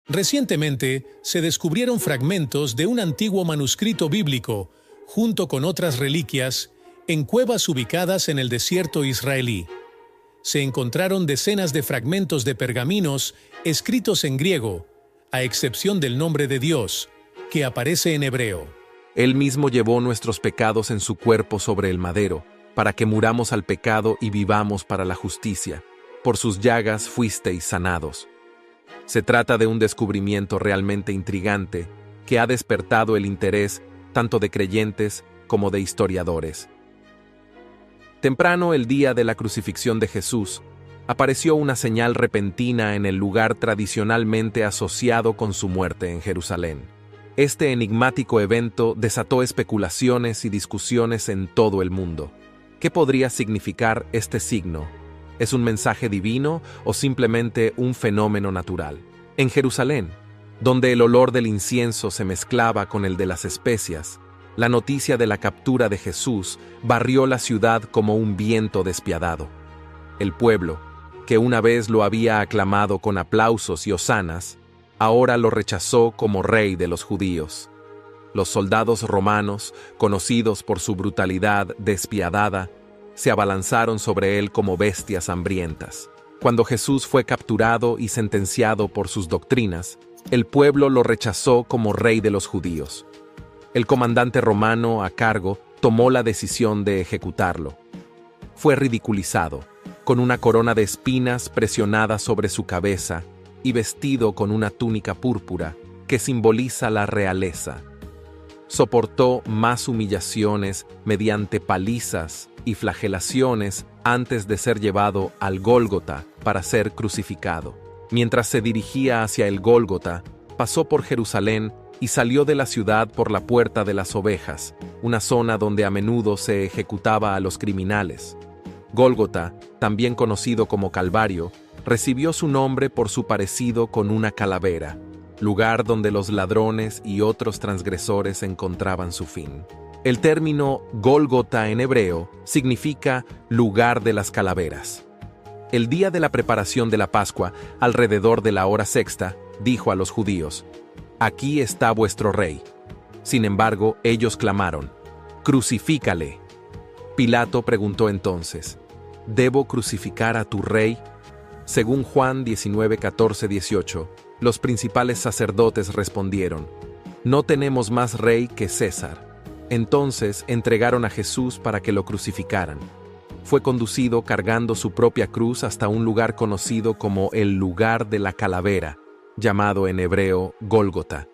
Recientemente, se descubrieron fragmentos de un antiguo manuscrito bíblico, junto con otras reliquias, en cuevas ubicadas en el desierto israelí. Se encontraron decenas de fragmentos de pergaminos escritos en griego, a excepción del nombre de Dios, que aparece en hebreo. Él mismo llevó nuestros pecados en su cuerpo sobre el madero, para que muramos al pecado y vivamos para la justicia. Por sus llagas fuisteis sanados. Se trata de un descubrimiento realmente intrigante que ha despertado el interés tanto de creyentes como de historiadores. Temprano el día de la crucifixión de Jesús, apareció una señal repentina en el lugar tradicionalmente asociado con su muerte en Jerusalén. Este enigmático evento desató especulaciones y discusiones en todo el mundo. ¿Qué podría significar este signo? ¿Es un mensaje divino o simplemente un fenómeno natural? En Jerusalén, donde el olor del incienso se mezclaba con el de las especias, la noticia de la captura de Jesús barrió la ciudad como un viento despiadado. El pueblo, que una vez lo había aclamado con aplausos y hosanas, ahora lo rechazó como rey de los judíos. Los soldados romanos, conocidos por su brutalidad despiadada, se abalanzaron sobre él como bestias hambrientas. Cuando Jesús fue capturado y sentenciado por sus doctrinas, el pueblo lo rechazó como rey de los judíos. El comandante romano a cargo tomó la decisión de ejecutarlo. Fue ridiculizado, con una corona de espinas presionada sobre su cabeza y vestido con una túnica púrpura que simboliza la realeza. Soportó más humillaciones mediante palizas y flagelaciones antes de ser llevado al Gólgota para ser crucificado. Mientras se dirigía hacia el Gólgota, pasó por Jerusalén y salió de la ciudad por la Puerta de las Ovejas, una zona donde a menudo se ejecutaba a los criminales. Gólgota, también conocido como Calvario, recibió su nombre por su parecido con una calavera, lugar donde los ladrones y otros transgresores encontraban su fin. El término Gólgota en hebreo significa lugar de las calaveras. El día de la preparación de la Pascua, alrededor de la hora sexta, dijo a los judíos: «Aquí está vuestro rey». Sin embargo, ellos clamaron: «Crucifícale». Pilato preguntó entonces: ¿Debo crucificar a tu rey? Según Juan 19, 14, 18, los principales sacerdotes respondieron: «No tenemos más rey que César». Entonces entregaron a Jesús para que lo crucificaran. Fue conducido cargando su propia cruz hasta un lugar conocido como el lugar de la calavera, llamado en hebreo Gólgota.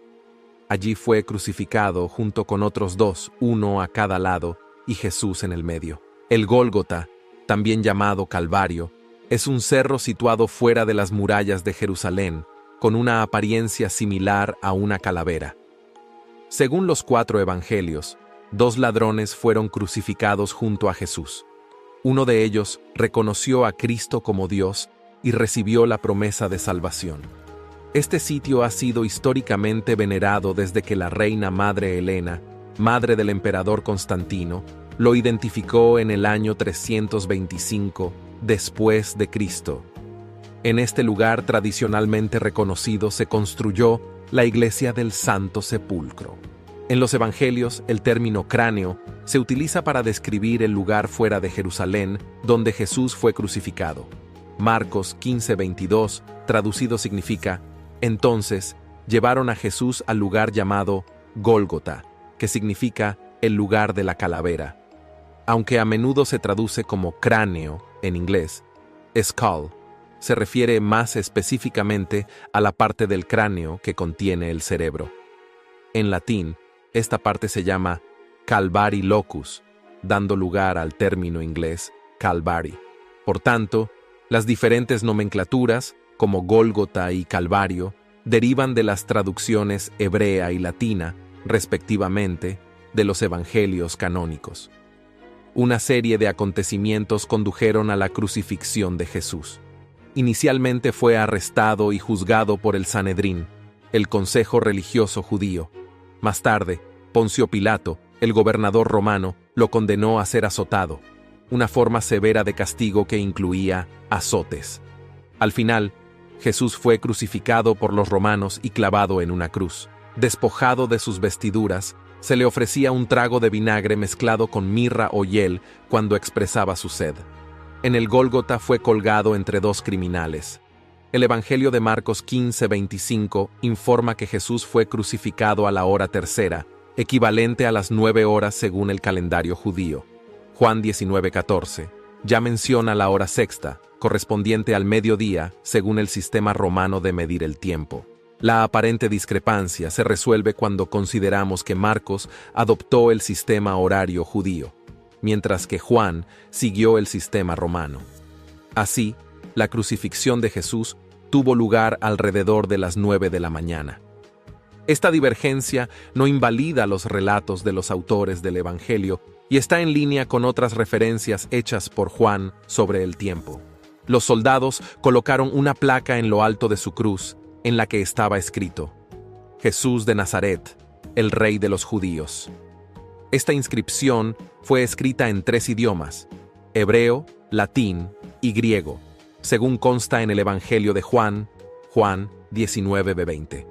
Allí fue crucificado junto con otros dos, uno a cada lado, y Jesús en el medio. El Gólgota, también llamado Calvario, es un cerro situado fuera de las murallas de Jerusalén, con una apariencia similar a una calavera. Según los 4 evangelios, 2 ladrones fueron crucificados junto a Jesús. Uno de ellos reconoció a Cristo como Dios y recibió la promesa de salvación. Este sitio ha sido históricamente venerado desde que la reina madre Helena, madre del emperador Constantino, lo identificó en el año 325 después de Cristo. En este lugar tradicionalmente reconocido se construyó la iglesia del Santo Sepulcro. En los evangelios, el término cráneo se utiliza para describir el lugar fuera de Jerusalén donde Jesús fue crucificado. Marcos 15:22, traducido significa: «Entonces llevaron a Jesús al lugar llamado Gólgota», que significa el lugar de la calavera. Aunque a menudo se traduce como cráneo en inglés, skull se refiere más específicamente a la parte del cráneo que contiene el cerebro. En latín, esta parte se llama Calvari locus, dando lugar al término inglés Calvary. Por tanto, las diferentes nomenclaturas, como Gólgota y Calvario, derivan de las traducciones hebrea y latina, respectivamente, de los evangelios canónicos. Una serie de acontecimientos condujeron a la crucifixión de Jesús. Inicialmente fue arrestado y juzgado por el Sanedrín, el consejo religioso judío. Más tarde, Poncio Pilato, el gobernador romano, lo condenó a ser azotado, una forma severa de castigo que incluía azotes. Al final, Jesús fue crucificado por los romanos y clavado en una cruz. Despojado de sus vestiduras, se le ofrecía un trago de vinagre mezclado con mirra o hiel cuando expresaba su sed. En el Gólgota fue colgado entre dos criminales. El Evangelio de Marcos 15:25 informa que Jesús fue crucificado a la hora tercera, equivalente a las 9 horas según el calendario judío. Juan 19:14 ya menciona la hora sexta, correspondiente al mediodía según el sistema romano de medir el tiempo. La aparente discrepancia se resuelve cuando consideramos que Marcos adoptó el sistema horario judío, mientras que Juan siguió el sistema romano. Así, la crucifixión de Jesús tuvo lugar alrededor de las 9 de la mañana. Esta divergencia no invalida los relatos de los autores del Evangelio y está en línea con otras referencias hechas por Juan sobre el tiempo. Los soldados colocaron una placa en lo alto de su cruz, en la que estaba escrito: Jesús de Nazaret, el Rey de los Judíos. Esta inscripción fue escrita en 3 idiomas: hebreo, latín y griego, según consta en el Evangelio de Juan, Juan 19:20.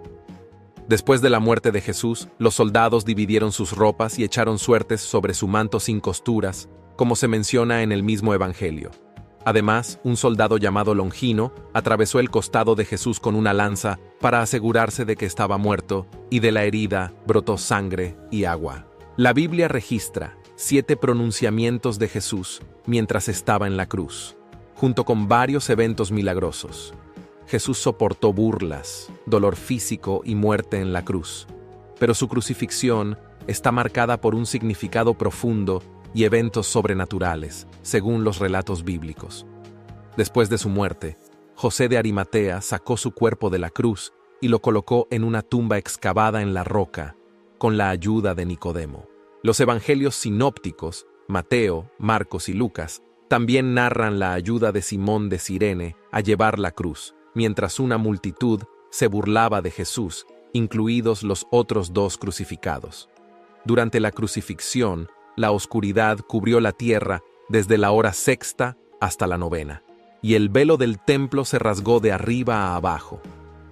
Después de la muerte de Jesús, los soldados dividieron sus ropas y echaron suertes sobre su manto sin costuras, como se menciona en el mismo Evangelio. Además, un soldado llamado Longino atravesó el costado de Jesús con una lanza para asegurarse de que estaba muerto, y de la herida brotó sangre y agua. La Biblia registra 7 pronunciamientos de Jesús mientras estaba en la cruz, junto con varios eventos milagrosos. Jesús soportó burlas, dolor físico y muerte en la cruz, pero su crucifixión está marcada por un significado profundo y eventos sobrenaturales, según los relatos bíblicos. Después de su muerte, José de Arimatea sacó su cuerpo de la cruz y lo colocó en una tumba excavada en la roca, con la ayuda de Nicodemo. Los evangelios sinópticos, Mateo, Marcos y Lucas, también narran la ayuda de Simón de Cirene a llevar la cruz, mientras una multitud se burlaba de Jesús, incluidos los otros 2 crucificados. Durante la crucifixión, la oscuridad cubrió la tierra desde la hora sexta hasta la 9, y el velo del templo se rasgó de arriba a abajo.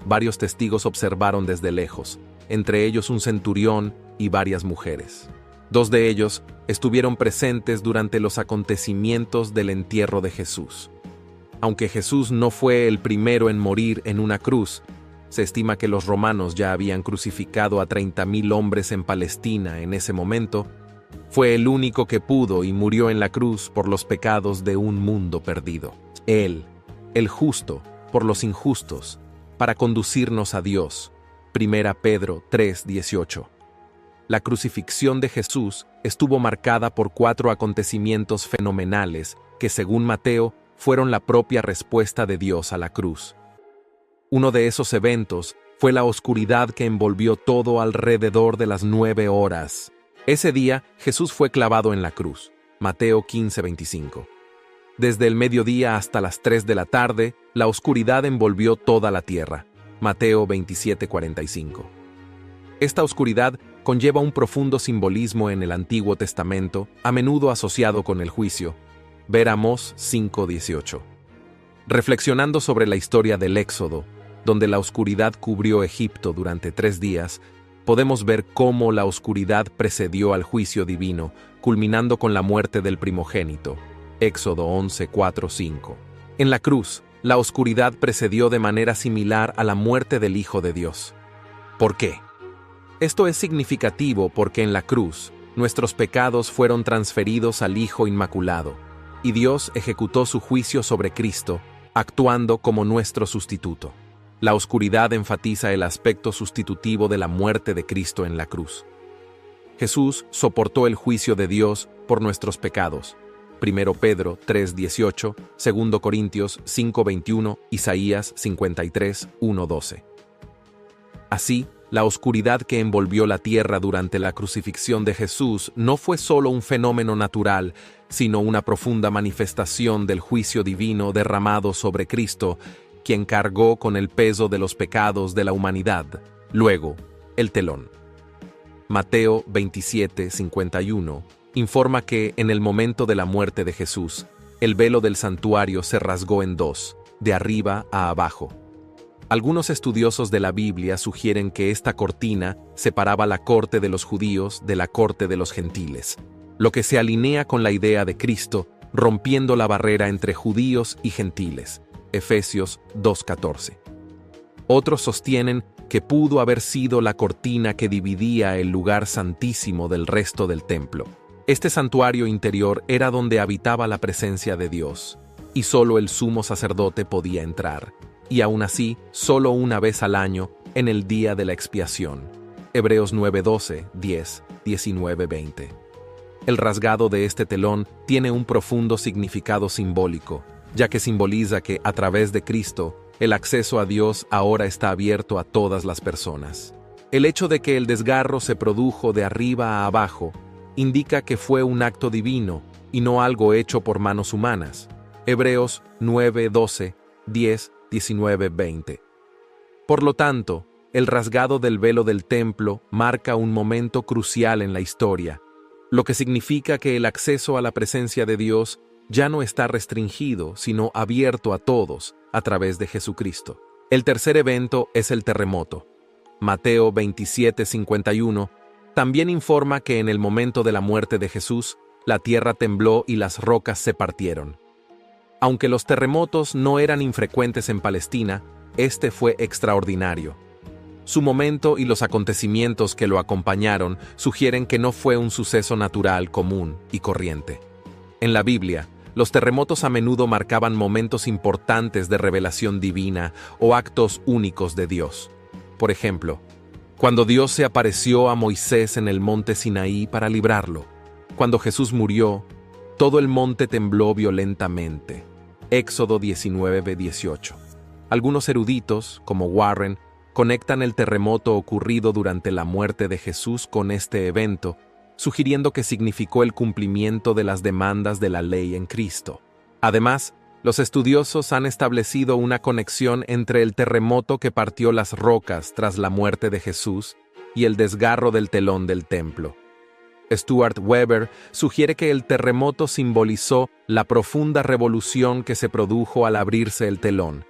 Varios testigos observaron desde lejos, entre ellos un centurión y varias mujeres. 2 de ellos estuvieron presentes durante los acontecimientos del entierro de Jesús. Aunque Jesús no fue el primero en morir en una cruz, se estima que los romanos ya habían crucificado a 30,000 hombres en Palestina en ese momento. Fue el único que pudo y murió en la cruz por los pecados de un mundo perdido. Él, el justo, por los injustos, para conducirnos a Dios. 1 Pedro 3:18. La crucifixión de Jesús estuvo marcada por 4 acontecimientos fenomenales que, según Mateo, fueron la propia respuesta de Dios a la cruz. Uno de esos eventos fue la oscuridad que envolvió todo alrededor de las 9 horas. Ese día, Jesús fue clavado en la cruz. Mateo 15:25. Desde el mediodía hasta las 3 de la tarde, la oscuridad envolvió toda la tierra. Mateo 27:45. Esta oscuridad conlleva un profundo simbolismo en el Antiguo Testamento, a menudo asociado con el juicio. Ver Amós 5:18. Reflexionando sobre la historia del Éxodo, donde la oscuridad cubrió Egipto durante 3 días, podemos ver cómo la oscuridad precedió al juicio divino, culminando con la muerte del primogénito. Éxodo 11:4-5. En la cruz, la oscuridad precedió de manera similar a la muerte del Hijo de Dios. ¿Por qué? Esto es significativo porque en la cruz, nuestros pecados fueron transferidos al Hijo Inmaculado, y Dios ejecutó su juicio sobre Cristo, actuando como nuestro sustituto. La oscuridad enfatiza el aspecto sustitutivo de la muerte de Cristo en la cruz. Jesús soportó el juicio de Dios por nuestros pecados. 1 Pedro 3:18, 2 Corintios 5:21, Isaías 53:1-12. Así, la oscuridad que envolvió la tierra durante la crucifixión de Jesús no fue solo un fenómeno natural, sino una profunda manifestación del juicio divino derramado sobre Cristo, quien cargó con el peso de los pecados de la humanidad. Luego, el telón. Mateo 27:51 informa que, en el momento de la muerte de Jesús, el velo del santuario se rasgó en 2, de arriba a abajo. Algunos estudiosos de la Biblia sugieren que esta cortina separaba la corte de los judíos de la corte de los gentiles, lo que se alinea con la idea de Cristo, rompiendo la barrera entre judíos y gentiles. Efesios 2:14. Otros sostienen que pudo haber sido la cortina que dividía el lugar santísimo del resto del templo. Este santuario interior era donde habitaba la presencia de Dios, y solo el sumo sacerdote podía entrar, y aún así, solo una vez al año, en el día de la expiación. Hebreos 9:12, 10, 19, 20. El rasgado de este telón tiene un profundo significado simbólico, ya que simboliza que, a través de Cristo, el acceso a Dios ahora está abierto a todas las personas. El hecho de que el desgarro se produjo de arriba a abajo indica que fue un acto divino y no algo hecho por manos humanas. Hebreos 9:12, 10, 19, 20. Por lo tanto, el rasgado del velo del templo marca un momento crucial en la historia, lo que significa que el acceso a la presencia de Dios ya no está restringido, sino abierto a todos a través de Jesucristo. El tercer evento es el terremoto. Mateo 27:51 también informa que en el momento de la muerte de Jesús, la tierra tembló y las rocas se partieron. Aunque los terremotos no eran infrecuentes en Palestina, este fue extraordinario. Su momento y los acontecimientos que lo acompañaron sugieren que no fue un suceso natural, común y corriente. En la Biblia, los terremotos a menudo marcaban momentos importantes de revelación divina o actos únicos de Dios. Por ejemplo, cuando Dios se apareció a Moisés en el monte Sinaí para librarlo. Cuando Jesús murió, todo el monte tembló violentamente. Éxodo 19:18. Algunos eruditos, como Warren, conectan el terremoto ocurrido durante la muerte de Jesús con este evento, sugiriendo que significó el cumplimiento de las demandas de la ley en Cristo. Además, los estudiosos han establecido una conexión entre el terremoto que partió las rocas tras la muerte de Jesús y el desgarro del telón del templo. Stuart Weber sugiere que el terremoto simbolizó la profunda revolución que se produjo al abrirse el telón,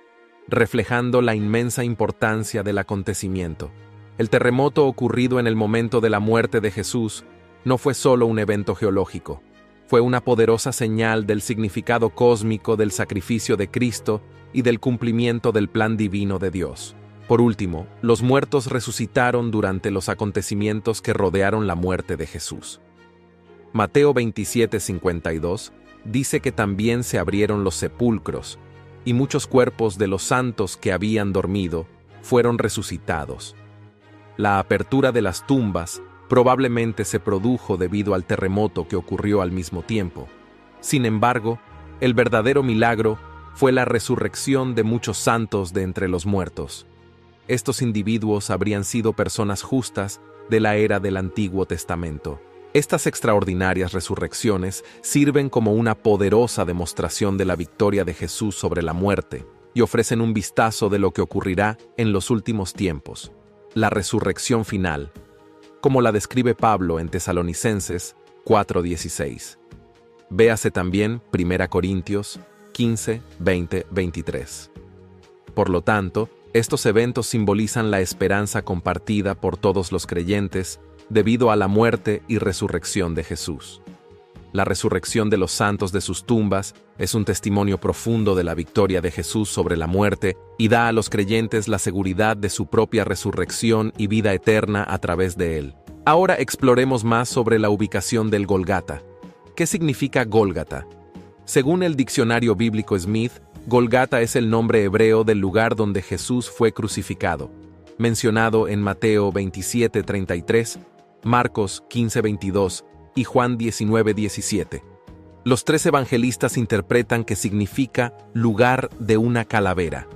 reflejando la inmensa importancia del acontecimiento. El terremoto ocurrido en el momento de la muerte de Jesús no fue solo un evento geológico, fue una poderosa señal del significado cósmico del sacrificio de Cristo y del cumplimiento del plan divino de Dios. Por último, los muertos resucitaron durante los acontecimientos que rodearon la muerte de Jesús. Mateo 27:52 dice que también se abrieron los sepulcros, y muchos cuerpos de los santos que habían dormido fueron resucitados. La apertura de las tumbas probablemente se produjo debido al terremoto que ocurrió al mismo tiempo. Sin embargo, el verdadero milagro fue la resurrección de muchos santos de entre los muertos. Estos individuos habrían sido personas justas de la era del Antiguo Testamento. Estas extraordinarias resurrecciones sirven como una poderosa demostración de la victoria de Jesús sobre la muerte y ofrecen un vistazo de lo que ocurrirá en los últimos tiempos, la resurrección final, como la describe Pablo en Tesalonicenses 4:16. Véase también 1 Corintios 15, 20, 23. Por lo tanto, estos eventos simbolizan la esperanza compartida por todos los creyentes debido a la muerte y resurrección de Jesús. La resurrección de los santos de sus tumbas es un testimonio profundo de la victoria de Jesús sobre la muerte y da a los creyentes la seguridad de su propia resurrección y vida eterna a través de él. Ahora exploremos más sobre la ubicación del Golgata. ¿Qué significa Gólgata? Según el diccionario bíblico Smith, Golgata es el nombre hebreo del lugar donde Jesús fue crucificado, mencionado en Mateo 27:33, Marcos 15:22 y Juan 19:17. Los tres evangelistas interpretan que significa lugar de una calavera.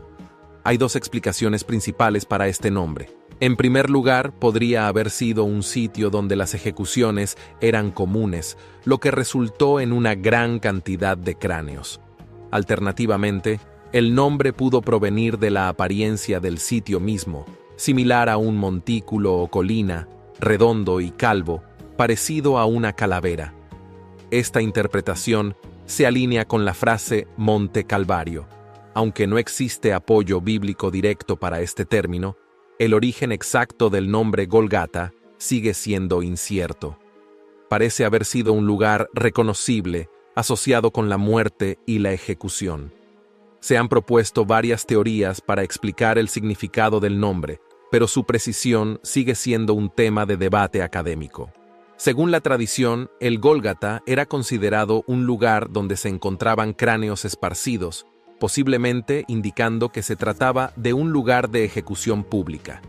Hay dos explicaciones principales para este nombre. En primer lugar, podría haber sido un sitio donde las ejecuciones eran comunes, lo que resultó en una gran cantidad de cráneos. Alternativamente, el nombre pudo provenir de la apariencia del sitio mismo, similar a un montículo o colina, redondo y calvo, parecido a una calavera. Esta interpretación se alinea con la frase Monte Calvario, aunque no existe apoyo bíblico directo para este término, el origen exacto del nombre Gólgata sigue siendo incierto. Parece haber sido un lugar reconocible asociado con la muerte y la ejecución. Se han propuesto varias teorías para explicar el significado del nombre, pero su precisión sigue siendo un tema de debate académico. Según la tradición, el Gólgata era considerado un lugar donde se encontraban cráneos esparcidos, posiblemente indicando que se trataba de un lugar de ejecución pública.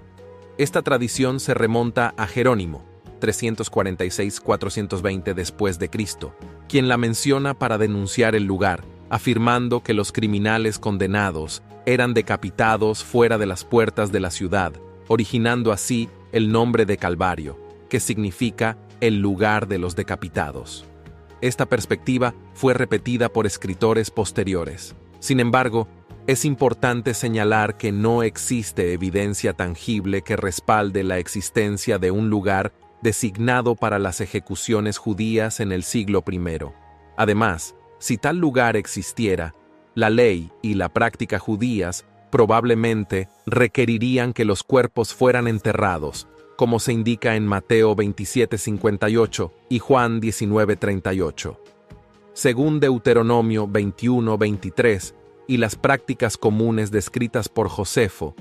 Esta tradición se remonta a Jerónimo, 346-420 después de Cristo, quien la menciona para denunciar el lugar, afirmando que los criminales condenados eran decapitados fuera de las puertas de la ciudad, originando así el nombre de Calvario, que significa el lugar de los decapitados. Esta perspectiva fue repetida por escritores posteriores. Sin embargo, es importante señalar que no existe evidencia tangible que respalde la existencia de un lugar designado para las ejecuciones judías en el siglo I. Además, si tal lugar existiera, la ley y la práctica judías probablemente requerirían que los cuerpos fueran enterrados, como se indica en Mateo 27:58 y Juan 19:38. Según Deuteronomio 21:23 y las prácticas comunes descritas por Josefo,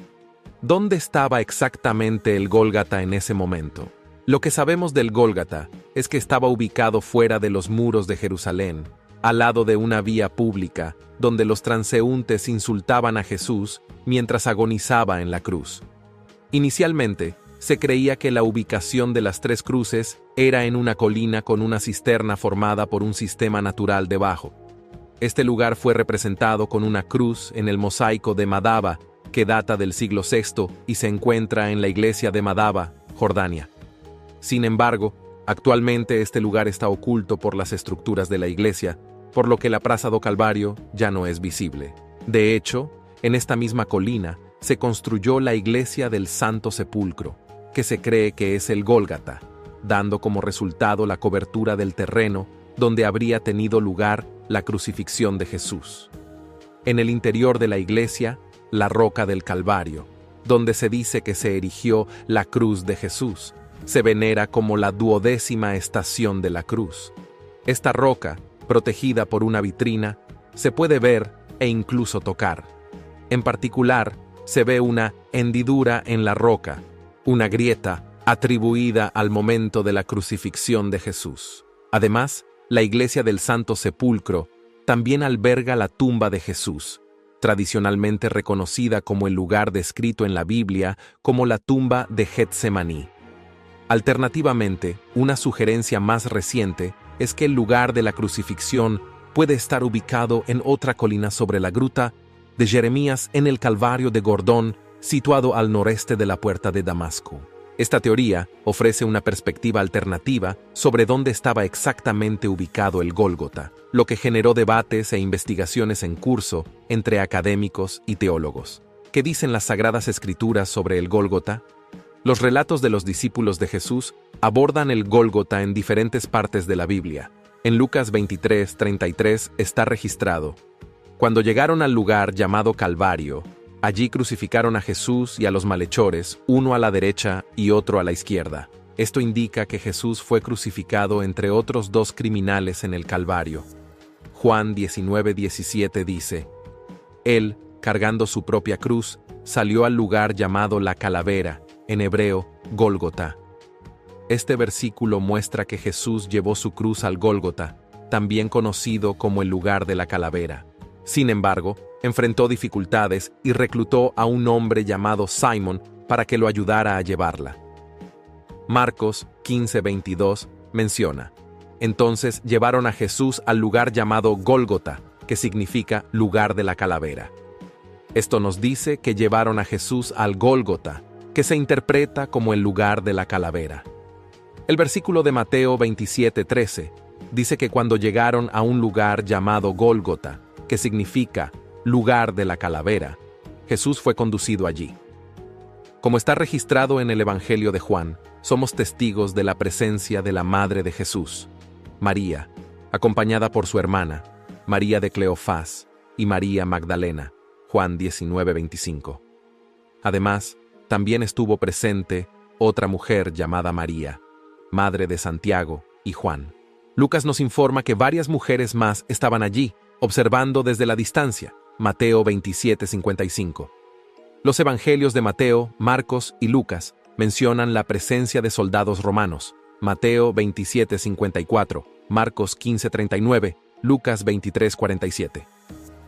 ¿dónde estaba exactamente el Gólgata en ese momento? Lo que sabemos del Gólgata es que estaba ubicado fuera de los muros de Jerusalén, al lado de una vía pública, donde los transeúntes insultaban a Jesús mientras agonizaba en la cruz. Inicialmente, se creía que la ubicación de las tres cruces era en una colina con una cisterna formada por un sistema natural debajo. Este lugar fue representado con una cruz en el mosaico de Madaba, que data del siglo VI y se encuentra en la iglesia de Madaba, Jordania. Sin embargo, actualmente este lugar está oculto por las estructuras de la iglesia, por lo que la Praça do Calvário ya no es visible. De hecho, en esta misma colina se construyó la iglesia del Santo Sepulcro, que se cree que es el Gólgata, dando como resultado la cobertura del terreno donde habría tenido lugar la crucifixión de Jesús. En el interior de la iglesia, la roca del Calvario, donde se dice que se erigió la cruz de Jesús, se venera como la 12ª estación de la cruz. Esta roca, protegida por una vitrina, se puede ver e incluso tocar. En particular, se ve una hendidura en la roca, una grieta atribuida al momento de la crucifixión de Jesús. Además, la iglesia del Santo Sepulcro también alberga la tumba de Jesús, tradicionalmente reconocida como el lugar descrito en la Biblia como la tumba de Getsemaní. Alternativamente, una sugerencia más reciente es que el lugar de la crucifixión puede estar ubicado en otra colina sobre la gruta de Jeremías en el Calvario de Gordón, situado al noreste de la puerta de Damasco. Esta teoría ofrece una perspectiva alternativa sobre dónde estaba exactamente ubicado el Gólgota, lo que generó debates e investigaciones en curso entre académicos y teólogos. ¿Qué dicen las Sagradas Escrituras sobre el Gólgota? Los relatos de los discípulos de Jesús abordan el Gólgota en diferentes partes de la Biblia. En Lucas 23:33 está registrado: cuando llegaron al lugar llamado Calvario, allí crucificaron a Jesús y a los malhechores, uno a la derecha y otro a la izquierda. Esto indica que Jesús fue crucificado entre otros dos criminales en el Calvario. Juan 19:17 dice: Él, cargando su propia cruz, salió al lugar llamado la Calavera, en hebreo, Gólgota. Este versículo muestra que Jesús llevó su cruz al Gólgota, también conocido como el lugar de la calavera. Sin embargo, enfrentó dificultades y reclutó a un hombre llamado Simón para que lo ayudara a llevarla. Marcos 15:22 menciona: entonces llevaron a Jesús al lugar llamado Gólgota, que significa lugar de la calavera. Esto nos dice que llevaron a Jesús al Gólgota, que se interpreta como el lugar de la calavera. El versículo de Mateo 27:13 dice que cuando llegaron a un lugar llamado Gólgota, que significa lugar de la calavera, Jesús fue conducido allí. Como está registrado en el Evangelio de Juan, somos testigos de la presencia de la Madre de Jesús, María, acompañada por su hermana, María de Cleofás y María Magdalena, Juan 19:25. Además, también estuvo presente otra mujer llamada María, madre de Santiago y Juan. Lucas nos informa que varias mujeres más estaban allí, observando desde la distancia. Mateo 27:55. Los evangelios de Mateo, Marcos y Lucas mencionan la presencia de soldados romanos. Mateo 27:54, Marcos 15:39, Lucas 23:47.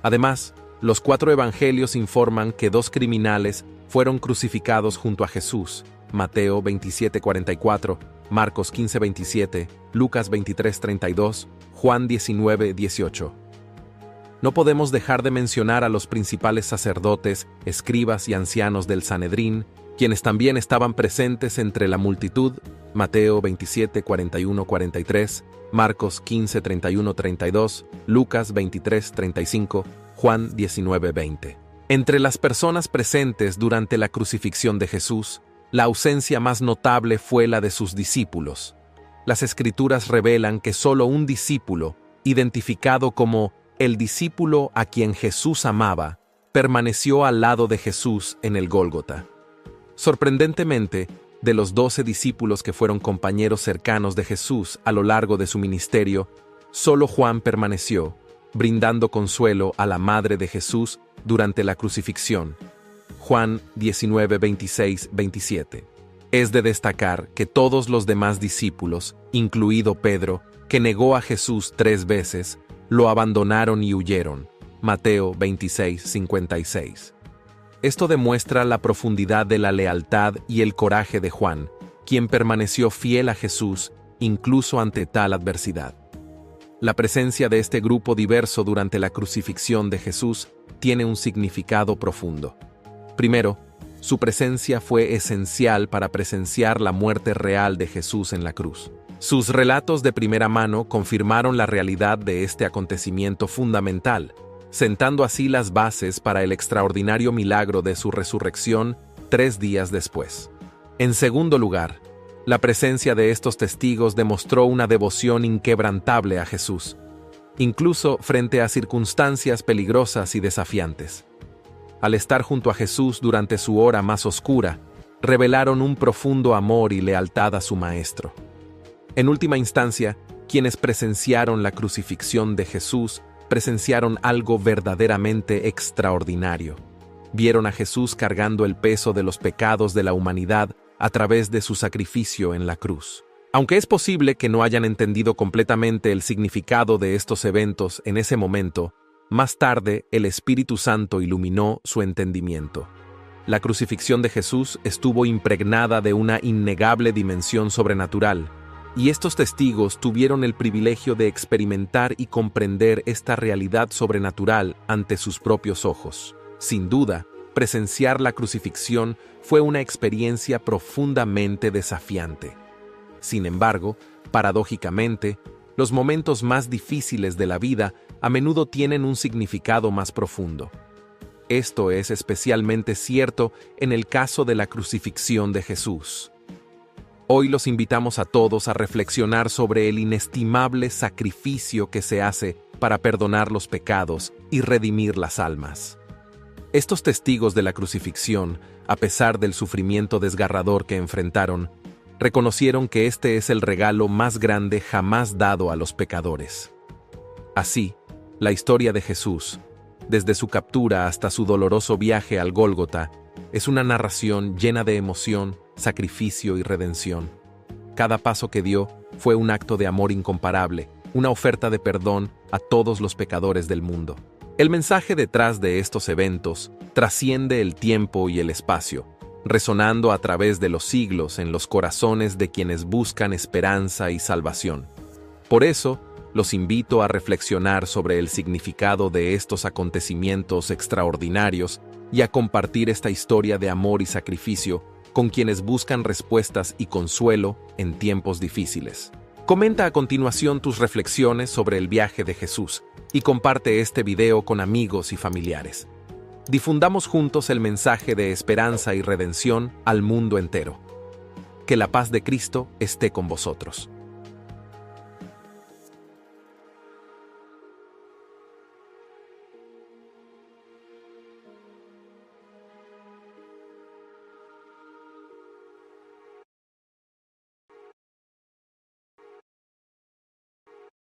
Además, los 4 evangelios informan que 2 criminales fueron crucificados junto a Jesús. Mateo 27:44, Marcos 15:27, Lucas 23:32, Juan 19:18. No podemos dejar de mencionar a los principales sacerdotes, escribas y ancianos del Sanedrín, quienes también estaban presentes entre la multitud. Mateo 27:41-43, Marcos 15:31-32, Lucas 23:35, Juan 19:20. Entre las personas presentes durante la crucifixión de Jesús, la ausencia más notable fue la de sus discípulos. Las Escrituras revelan que solo un discípulo, identificado como el discípulo a quien Jesús amaba, permaneció al lado de Jesús en el Gólgota. Sorprendentemente, de los 12 discípulos que fueron compañeros cercanos de Jesús a lo largo de su ministerio, solo Juan permaneció, brindando consuelo a la madre de Jesús durante la crucifixión. Juan 19:26-27. Es de destacar que todos los demás discípulos, incluido Pedro, que negó a Jesús 3 veces, lo abandonaron y huyeron. Mateo 26:56. Esto demuestra la profundidad de la lealtad y el coraje de Juan, quien permaneció fiel a Jesús incluso ante tal adversidad. La presencia de este grupo diverso durante la crucifixión de Jesús tiene un significado profundo. Primero, su presencia fue esencial para presenciar la muerte real de Jesús en la cruz. Sus relatos de primera mano confirmaron la realidad de este acontecimiento fundamental, sentando así las bases para el extraordinario milagro de su resurrección 3 días después. En segundo lugar, la presencia de estos testigos demostró una devoción inquebrantable a Jesús, incluso frente a circunstancias peligrosas y desafiantes. Al estar junto a Jesús durante su hora más oscura, revelaron un profundo amor y lealtad a su Maestro. En última instancia, quienes presenciaron la crucifixión de Jesús presenciaron algo verdaderamente extraordinario. Vieron a Jesús cargando el peso de los pecados de la humanidad a través de su sacrificio en la cruz. Aunque es posible que no hayan entendido completamente el significado de estos eventos en ese momento, más tarde el Espíritu Santo iluminó su entendimiento. La crucifixión de Jesús estuvo impregnada de una innegable dimensión sobrenatural, y estos testigos tuvieron el privilegio de experimentar y comprender esta realidad sobrenatural ante sus propios ojos. Sin duda, presenciar la crucifixión fue una experiencia profundamente desafiante. Sin embargo, paradójicamente, los momentos más difíciles de la vida a menudo tienen un significado más profundo. Esto es especialmente cierto en el caso de la crucifixión de Jesús. Hoy los invitamos a todos a reflexionar sobre el inestimable sacrificio que se hace para perdonar los pecados y redimir las almas. Estos testigos de la crucifixión, a pesar del sufrimiento desgarrador que enfrentaron, reconocieron que este es el regalo más grande jamás dado a los pecadores. Así, la historia de Jesús, desde su captura hasta su doloroso viaje al Gólgota, es una narración llena de emoción, sacrificio y redención. Cada paso que dio fue un acto de amor incomparable, una oferta de perdón a todos los pecadores del mundo. El mensaje detrás de estos eventos trasciende el tiempo y el espacio, resonando a través de los siglos en los corazones de quienes buscan esperanza y salvación. Por eso, los invito a reflexionar sobre el significado de estos acontecimientos extraordinarios y a compartir esta historia de amor y sacrificio con quienes buscan respuestas y consuelo en tiempos difíciles. Comenta a continuación tus reflexiones sobre el viaje de Jesús y comparte este video con amigos y familiares. Difundamos juntos el mensaje de esperanza y redención al mundo entero. Que la paz de Cristo esté con vosotros.